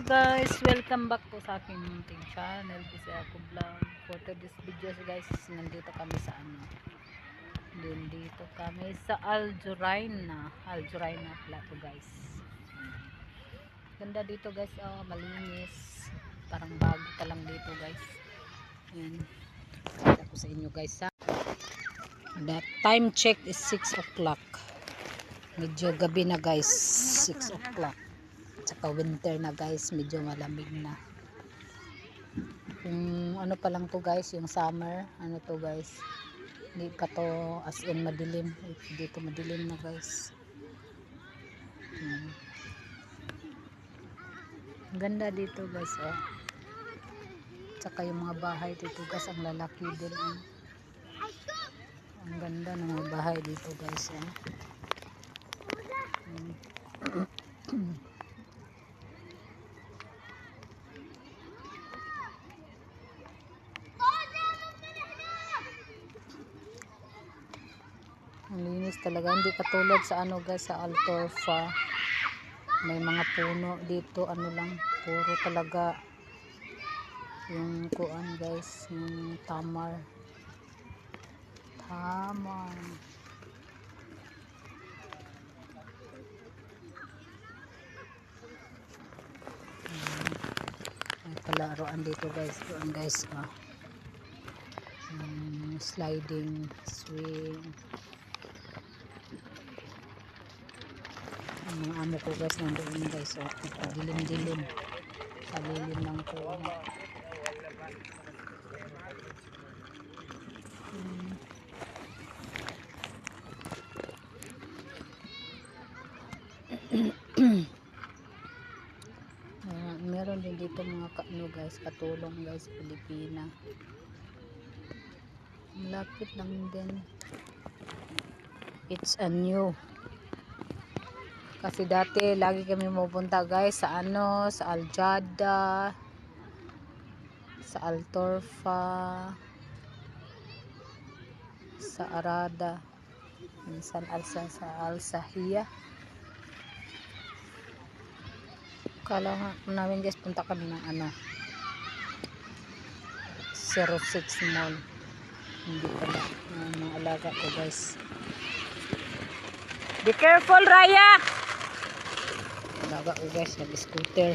Guys, welcome back po sa aking munting channel. Kasi ako vlog. For today's videos guys, nandito kami sa dito kami sa Aljuraina Plato guys. Ganda dito guys, oh, malinis. Parang bago pa lang dito guys. Ayan. Pakita ko sa inyo guys ha. The time check is 6 o'clock. Medyo gabi na guys, 6 o'clock. Tsaka winter na guys, medyo malamig na. Yung ano pa lang to guys, yung summer, ano to guys, hindi pa to as in madilim. Dito madilim na guys. Ganda dito guys, oh. Tsaka yung mga bahay dito guys, ang lalaki din. Ang ganda ng mga bahay dito guys, oh. Ang linis talaga, hindi katulad sa ano guys, sa Altorfa. May mga puno dito, ano lang, puro talaga yung kuan guys, yung tamar. May palaruan dito guys, kuan guys, oh. Sliding swing. Ang mga amo ko guys nandoon guys, oh. Dilim-dilim sa lilim ng puno. Meron din dito mga ano guys, katulong guys, Pilipina. Malapit lang din. It's a new. Kasi dati lagi kami pupunta guys sa ano, sa Aljada, sa Altorfa, sa Arada, minsan sa Alsahia. Kala namin guys punta kami ng ano, 06 Mall. Hindi pala, mga alaga ko guys. Be careful Raya! Alaga ko guys, nag-scooter.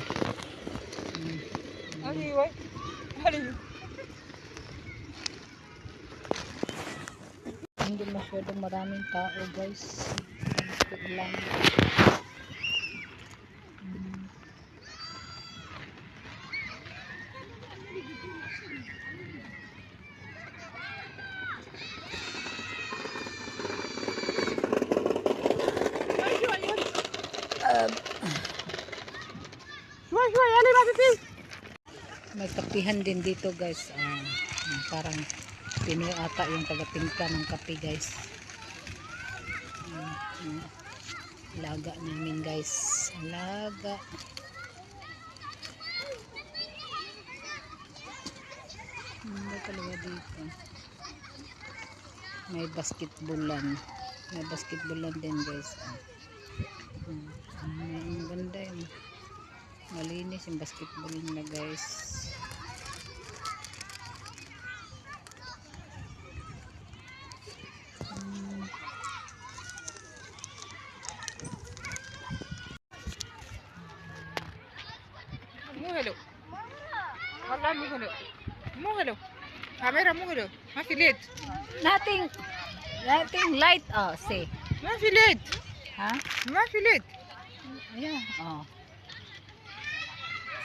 Hindi masyadong maraming tao guys. Lang. May kapihan din dito guys, parang pino ata yung taga-timpla ng kape guys. Alaga namin guys, alaga. Hindi talaga dito. May basketballan din guys. Ang ganda yun, malinis yung basketball nila guys. Hello. والله مو حلو. مو حلو. كاميرا مو حلو. ما في ليد. Nothing light, oh, say. ما في ليد. Ha? ما في ليد. Yeah, oh.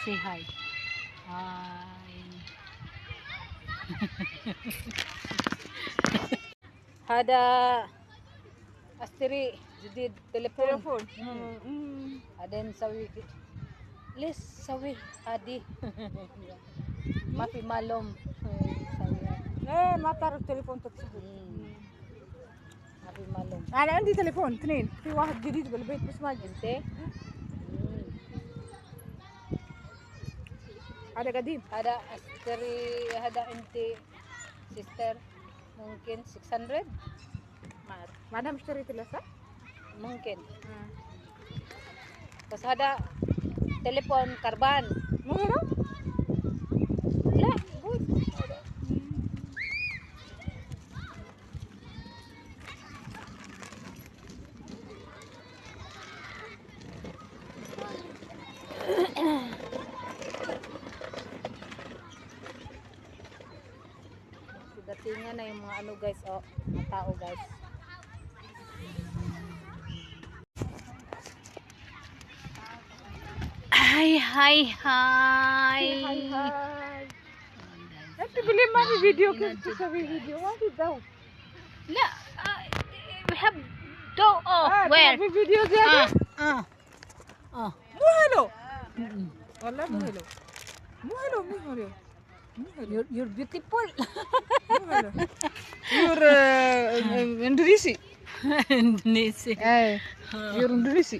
Say hi. Hi. Hada astiri jadi telepon. Aden sawi lis sawi adi. Mafi malum. ايه ما تعرف تليفون تتصل. Mafi malum. انا عندي تليفون اثنين، في واحد جديد بالبيت بس ما جبت. Ente? هذا قديم. Hada astiri hada ente sister mungkin 600 mar ما دام اشتريت لسه. mungkin. Terus ada telepon karban. Mungkin lo? Wala. Datingan na yung mga ano guys, oh, mga tao guys. Hi, hi, hi. Hai. Nanti beli mana video kita sabi video. Mana daw? La, we have do. Oh, where? Sabi video dia. Oh. Muhalo. Mm-mm. Wala muhalo. Muhalo. Muhalo. You're beautiful. Muhalo. You're Indonesia. Indonesia. You're Indonesia.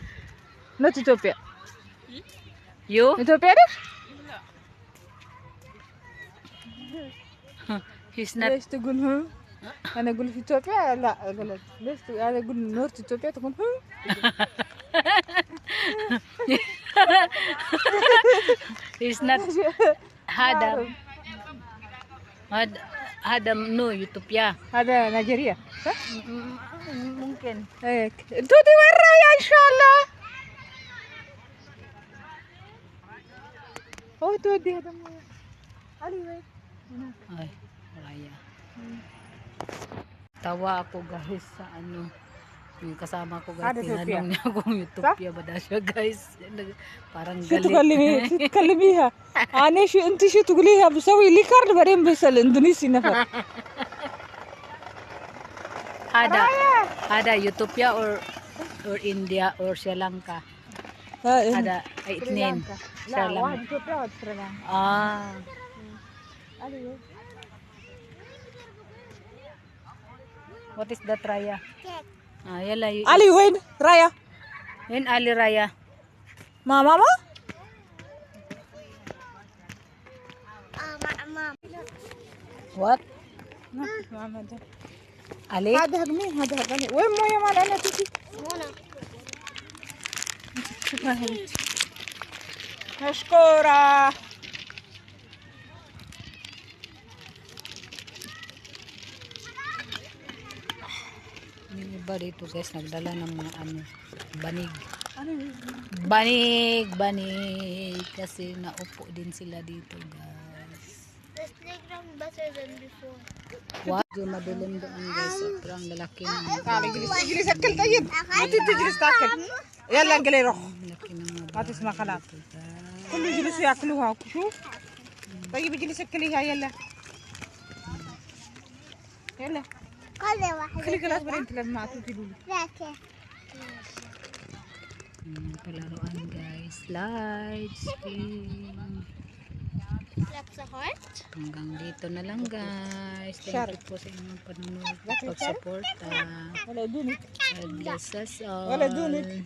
Not Ethiopia. You? Ethiopia deh? He's not. ليش تقول ها؟ أنا أقول في إثيوبيا لا غلط. ليش أنا أقول نورت إثيوبيا تقول ها؟ He's not. هذا no يوتوبيا. هذا نيجيريا صح؟ ممكن. هيك. تودي وين رايحة إن شاء الله؟ Oh, تودي هذا علي وين؟ Ay, Raya. Tawa ako guys sa ano. Yung kasama ko guys, Ada Sophia. tinanong niya kung Utopia ba daw siya guys. Parang شو galit. تكلميها؟ أنا شو أنت شو تقوليها بسوي لي كارد بعدين بس الإندونيسي نفر. Ada Utopia or India or Sri Lanka. Ada ay itnin. لا واحد إثيوبيا واحد سريلانكا. Ah. علي وين؟ What is that Raya? Ah, yala yun. علي وين؟ رايا؟ Yun Ali Raya. مع ماما؟ What? ماما ده. Ali? هذا هجمي هذا هجمي وين مويه مال انا تيجي شكرا حبيبتي مشكورة Yung iba dito guys, nagdala ng mga ano, banig. أنا Banig. Kasi naupo din sila dito guys. This playground better than before. What? Yung madilim doon guys. Sobrang lalaki ng تعال اجلس اجلس اكل طيب ما تجلس تاكل يلا انقلي روح laki ng mga ما تسمع كلام dito, guys. كله يجلسوا ياكلوها شوف طيب اجلس اكليها يلا يلا كل واحد خلي جلاس بعدين تلمع تقولوا لي ذاك Palaruan guys. Slide, spin. That's a heart. Hanggang dito na lang guys. Thank Sure. you po sa inyong panunod. Pag-suporta. ولا يدوني God bless us all. ولا دوني